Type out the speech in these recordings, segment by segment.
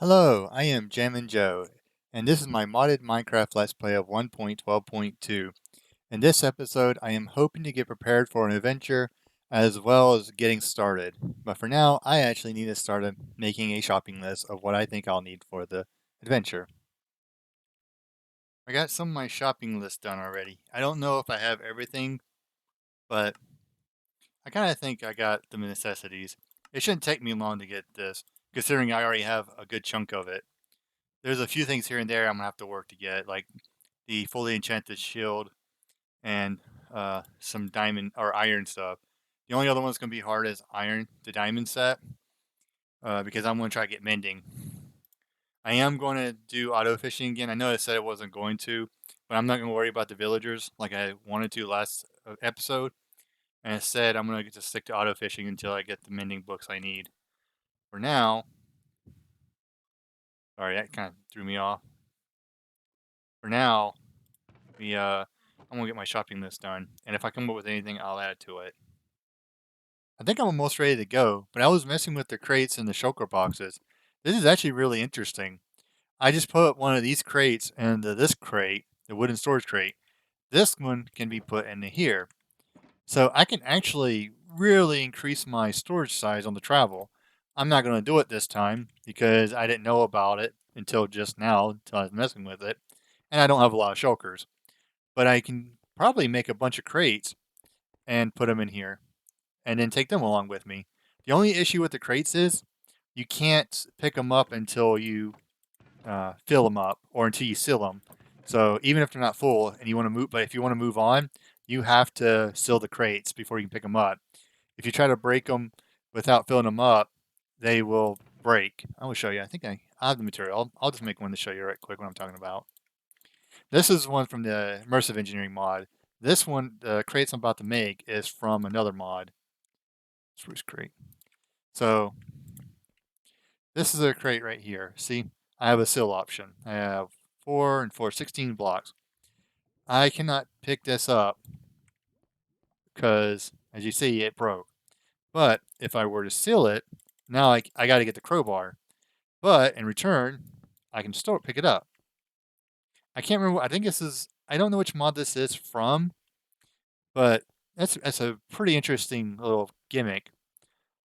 Hello, I am Jammin' Joe, and this is my modded Minecraft Let's Play of 1.12.2. In this episode, I am hoping to get prepared for an adventure as well as getting started. But for now, I actually need to start making a shopping list of what I think I'll need for the adventure. I got some of my shopping list done already. I don't know if I have everything, but I kind of think I got the necessities. It shouldn't take me long to get this, considering I already have a good chunk of it. There's a few things here and there I'm gonna have to work to get, like the fully enchanted shield and some diamond or iron stuff. The only other one's gonna be hard is iron, the diamond set, because I'm gonna try to get mending. I am going to do auto fishing again. I know I said I wasn't going to, but I'm not gonna worry about the villagers like I wanted to last episode. And instead, I'm gonna get to stick to auto fishing until I get the mending books I need. For now, sorry, that kind of threw me off. For now, I'm gonna get my shopping list done, and if I come up with anything, I'll add to it. I think I'm almost ready to go, but I was messing with the crates and the shulker boxes. This is actually really interesting. I just put one of these crates into this crate, the wooden storage crate. This one can be put into here. So I can actually really increase my storage size on the travel. I'm not going to do it this time because I didn't know about it until just now, until I was messing with it. And I don't have a lot of shulkers. But I can probably make a bunch of crates and put them in here and then take them along with me. The only issue with the crates is you can't pick them up until you fill them up or until you seal them. So even if they're not full and you want to move, but if you want to move on, you have to seal the crates before you can pick them up. If you try to break them without filling them up, they will break. I will show you. I think I have the material. I'll just make one to show you right quick what I'm talking about. This is one from the immersive engineering mod. This one, the crates I'm about to make, is from another mod, Spruce Crate. So this is a crate right here. See, I have a seal option. I have 4 and 4, 16 blocks. I cannot pick this up because, as you see, it broke. But if I were to seal it, now I got to get the crowbar. But in return, I can still pick it up. I can't remember. I think this is. I don't know which mod this is from, but that's a pretty interesting little gimmick.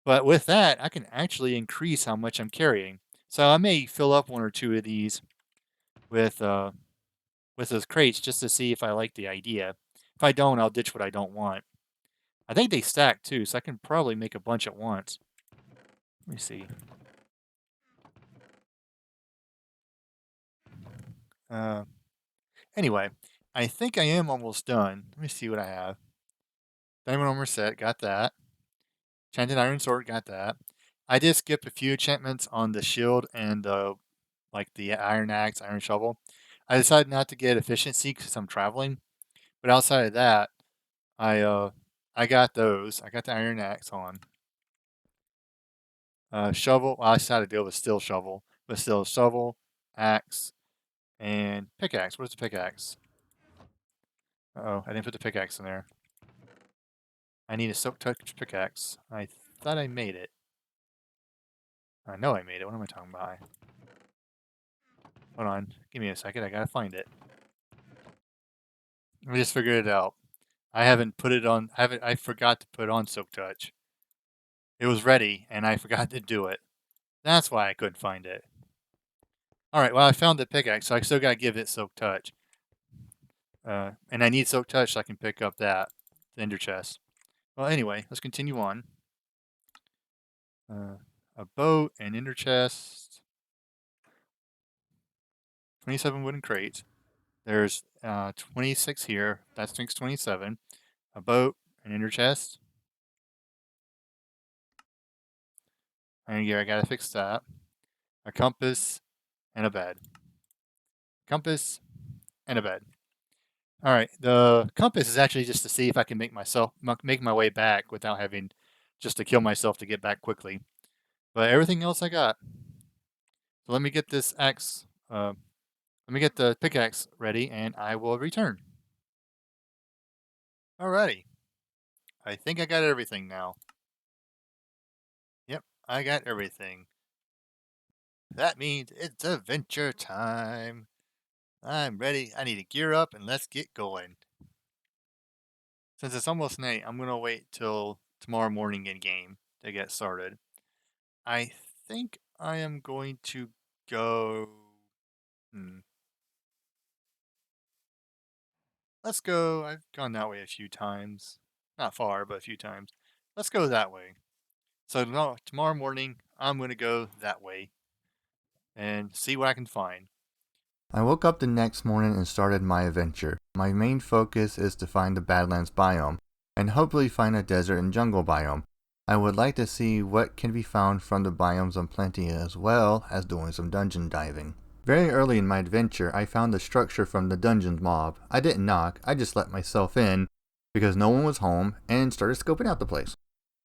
But with that, I can actually increase how much I'm carrying. So I may fill up one or two of these with uh, with those crates just to see if I like the idea. If I don't, I'll ditch what I don't want. I think they stack too, so I can probably make a bunch at once. Let me see. Uh, anyway, I think I am almost done. Let me see what I have. Diamond armor set, got that. Enchanted iron sword, got that. I did skip a few enchantments on the shield and like the iron axe, iron shovel. I decided not to get efficiency because I'm traveling. But outside of that, I uh I got those. I got the iron axe on. Shovel. Well, I decided to go with steel shovel, but still shovel, axe, and pickaxe. Where's the pickaxe? Oh, I didn't put the pickaxe in there. I need a silk touch pickaxe. I thought I made it. I know I made it. What am I talking about? Hold on. Give me a second. I gotta find it. I just figured it out. I haven't put it on. I forgot to put on silk touch. It was ready, and I forgot to do it. That's why I couldn't find it. All right. Well, I found the pickaxe, so I still gotta give it silk touch. And I need silk touch so I can pick up that the ender chest. Well, anyway, let's continue on. A boat, an ender chest, 27 wooden crates. There's 26 here. That makes 27. A boat, an ender chest. And I gotta fix that. A compass and a bed. Compass and a bed. All right. The compass is actually just to see if I can make my way back without having just to kill myself to get back quickly. But everything else I got. So let me get this axe. Let me get the pickaxe ready, and I will return. Alrighty. I think I got everything now. Yep, I got everything. that means it's adventure time. I'm ready. I need to gear up and let's get going. Since it's almost night, I'm going to wait till tomorrow morning in game to get started. I think I am going to go. Hmm. Let's go. I've gone that way a few times. Not far, but a few times. Let's go that way. So no, tomorrow morning, I'm going to go that way and see what I can find. I woke up the next morning and started my adventure. My main focus is to find the Badlands biome, and hopefully find a desert and jungle biome. I would like to see what can be found from the biomes on Plenty as well as doing some dungeon diving. Very early in my adventure, I found the structure from the dungeon mob. I didn't knock, I just let myself in because no one was home and started scoping out the place.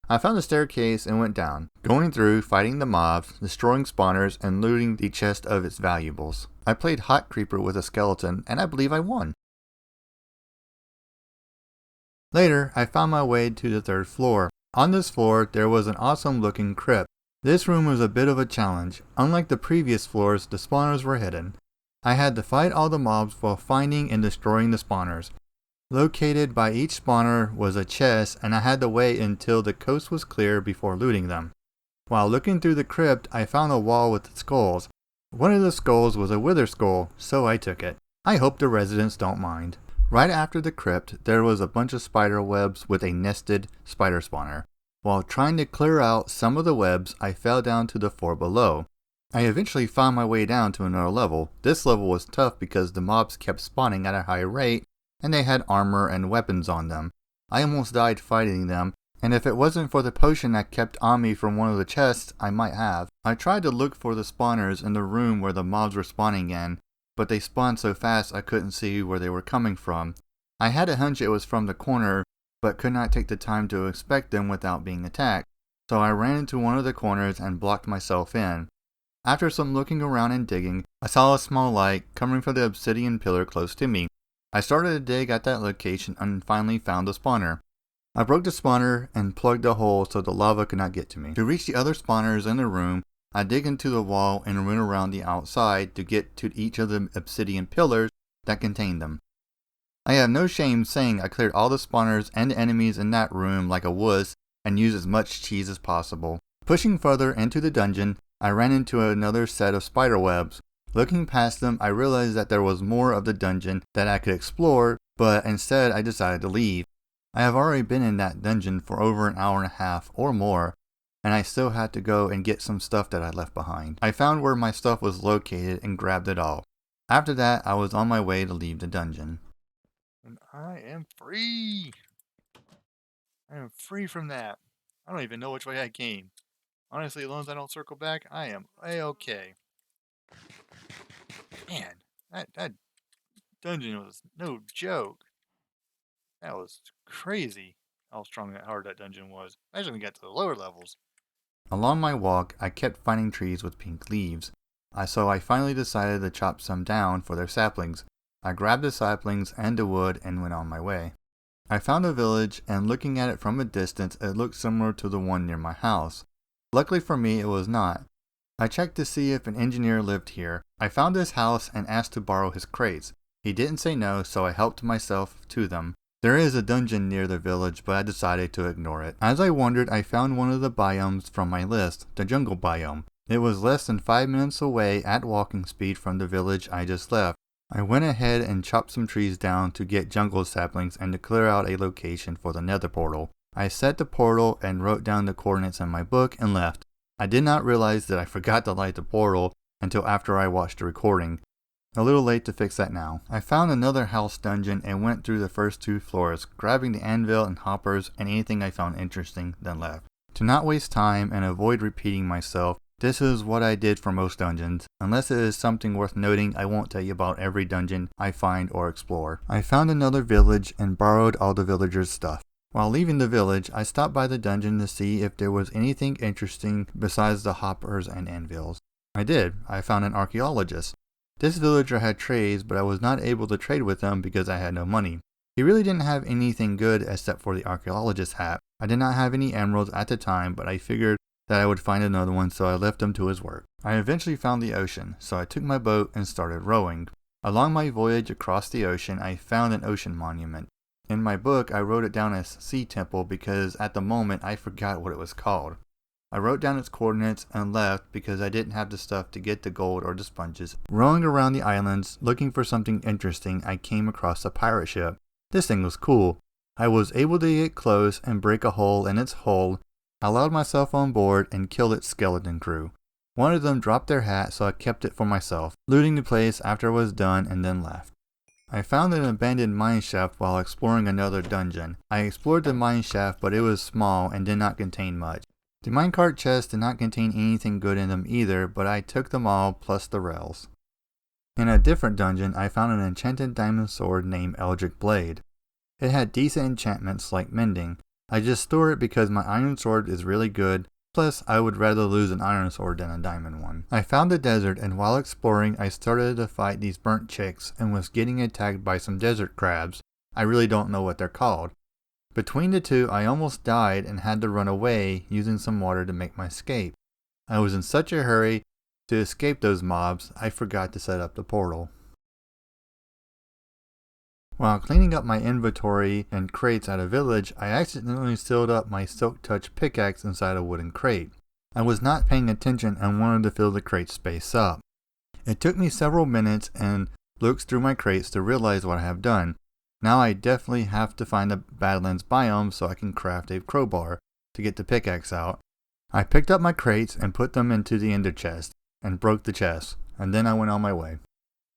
I found the staircase and went down, going through, fighting the mobs, destroying spawners, and looting the chest of its valuables. I played Hot Creeper with a skeleton, and I believe I won. Later, I found my way to the 3rd floor. On this floor, there was an awesome looking crypt. This room was a bit of a challenge. Unlike the previous floors, the spawners were hidden. I had to fight all the mobs while finding and destroying the spawners. Located by each spawner was a chest, and I had to wait until the coast was clear before looting them. While looking through the crypt, I found a wall with skulls. One of the skulls was a wither skull, so I took it. I hope the residents don't mind. Right after the crypt, there was a bunch of spider webs with a nested spider spawner. While trying to clear out some of the webs, I fell down to the floor below. I eventually found my way down to another level. This level was tough because the mobs kept spawning at a high rate, and they had armor and weapons on them. I almost died fighting them, and if it wasn't for the potion I kept on me from one of the chests, I might have. I tried to look for the spawners in the room where the mobs were spawning in, but they spawned so fast I couldn't see where they were coming from. I had a hunch it was from the corner, but could not take the time to inspect them without being attacked, so I ran into one of the corners and blocked myself in. After some looking around and digging, I saw a small light coming from the obsidian pillar close to me. I started to dig at that location and finally found the spawner. I broke the spawner and plugged a hole so the lava could not get to me. To reach the other spawners in the room, I dig into the wall and went around the outside to get to each of the obsidian pillars that contained them. I have no shame saying I cleared all the spawners and enemies in that room like a wuss and used as much cheese as possible. Pushing further into the dungeon, I ran into another set of spider webs. Looking past them, I realized that there was more of the dungeon that I could explore, but instead I decided to leave. I have already been in that dungeon for over an hour and a half or more, and I still had to go and get some stuff that I left behind. I found where my stuff was located and grabbed it all. After that, I was on my way to leave the dungeon. And I am free! I am free from that. I don't even know which way I came. Honestly, as long as I don't circle back, I am A-okay. Man, that dungeon was no joke. That was crazy how strong that hard that dungeon was. Imagine when we got to the lower levels. Along my walk, I kept finding trees with pink leaves. So I finally decided to chop some down for their saplings. I grabbed the saplings and the wood and went on my way. I found a village, and looking at it from a distance, it looked similar to the one near my house. Luckily for me, it was not. I checked to see if an engineer lived here. I found his house and asked to borrow his crates. He didn't say no, so I helped myself to them. There is a dungeon near the village, but I decided to ignore it. As I wandered, I found one of the biomes from my list, the jungle biome. It was less than 5 minutes away at walking speed from the village I just left. I went ahead and chopped some trees down to get jungle saplings and to clear out a location for the Nether Portal. I set the portal and wrote down the coordinates in my book and left. I did not realize that I forgot to light the portal until after I watched the recording. A little late to fix that now. I found another house dungeon and went through the first 2 floors, grabbing the anvil and hoppers and anything I found interesting, then left. To not waste time and avoid repeating myself, this is what I did for most dungeons. Unless it is something worth noting, I won't tell you about every dungeon I find or explore. I found another village and borrowed all the villagers' stuff. While leaving the village, I stopped by the dungeon to see if there was anything interesting besides the hoppers and anvils. I did. I found an archaeologist. This villager had trades, but I was not able to trade with him because I had no money. He really didn't have anything good except for the archaeologist hat. I did not have any emeralds at the time, but I figured that I would find another one, so I left him to his work. I eventually found the ocean, so I took my boat and started rowing. Along my voyage across the ocean, I found an ocean monument. In my book, I wrote it down as Sea Temple because at the moment I forgot what it was called. I wrote down its coordinates and left because I didn't have the stuff to get the gold or the sponges. Rowing around the islands, looking for something interesting, I came across a pirate ship. This thing was cool. I was able to get close and break a hole in its hull. I allowed myself on board and killed its skeleton crew. One of them dropped their hat, so I kept it for myself, looting the place after I was done and then left. I found an abandoned mine shaft while exploring another dungeon. I explored the mine shaft, but it was small and did not contain much. The minecart chests did not contain anything good in them either, but I took them all plus the rails. In a different dungeon, I found an enchanted diamond sword named Eldritch Blade. It had decent enchantments like mending. I just store it because my iron sword is really good, plus I would rather lose an iron sword than a diamond one. I found the desert, and while exploring I started to fight these burnt chicks and was getting attacked by some desert crabs. I really don't know what they're called. Between the two, I almost died and had to run away using some water to make my escape. I was in such a hurry to escape those mobs, I forgot to set up the portal. While cleaning up my inventory and crates at a village, I accidentally sealed up my Silk Touch pickaxe inside a wooden crate. I was not paying attention and wanted to fill the crate space up. It took me several minutes and looks through my crates to realize what I have done. Now I definitely have to find the Badlands biome so I can craft a crowbar to get the pickaxe out. I picked up my crates and put them into the ender chest and broke the chest, and then I went on my way.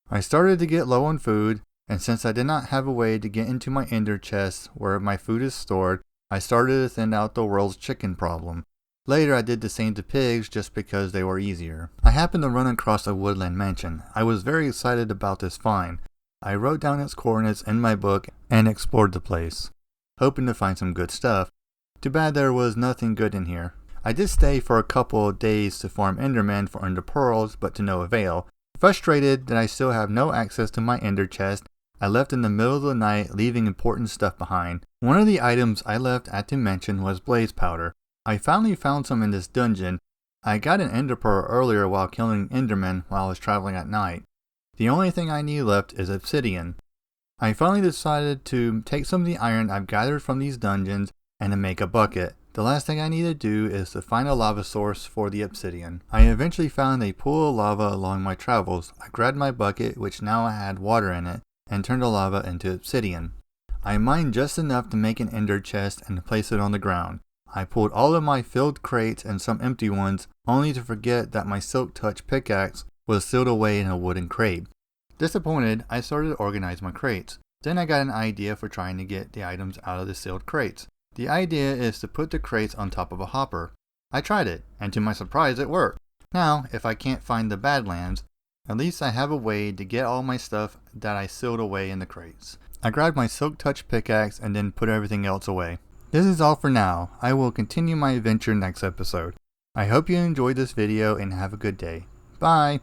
I started to get low on food, and since I did not have a way to get into my ender chest where my food is stored, I started to thin out the world's chicken problem. Later I did the same to pigs just because they were easier. I happened to run across a woodland mansion. I was very excited about this find. I wrote down its coordinates in my book and explored the place, hoping to find some good stuff. Too bad there was nothing good in here. I did stay for a couple of days to farm endermen for ender pearls, but to no avail. Frustrated that I still have no access to my ender chest, I left in the middle of the night, leaving important stuff behind. One of the items I left at the mansion was blaze powder. I finally found some in this dungeon. I got an ender pearl earlier while killing endermen while I was traveling at night. The only thing I need left is obsidian. I finally decided to take some of the iron I've gathered from these dungeons and to make a bucket. The last thing I need to do is to find a lava source for the obsidian. I eventually found a pool of lava along my travels. I grabbed my bucket, which now had water in it, and turned the lava into obsidian. I mined just enough to make an ender chest and place it on the ground. I pulled all of my filled crates and some empty ones, only to forget that my Silk Touch pickaxe was sealed away in a wooden crate. Disappointed, I started to organize my crates. Then I got an idea for trying to get the items out of the sealed crates. The idea is to put the crates on top of a hopper. I tried it, and to my surprise it worked. Now, if I can't find the Badlands, at least I have a way to get all my stuff that I sealed away in the crates. I grabbed my Silk Touch pickaxe and then put everything else away. This is all for now. I will continue my adventure next episode. I hope you enjoyed this video and have a good day. Bye!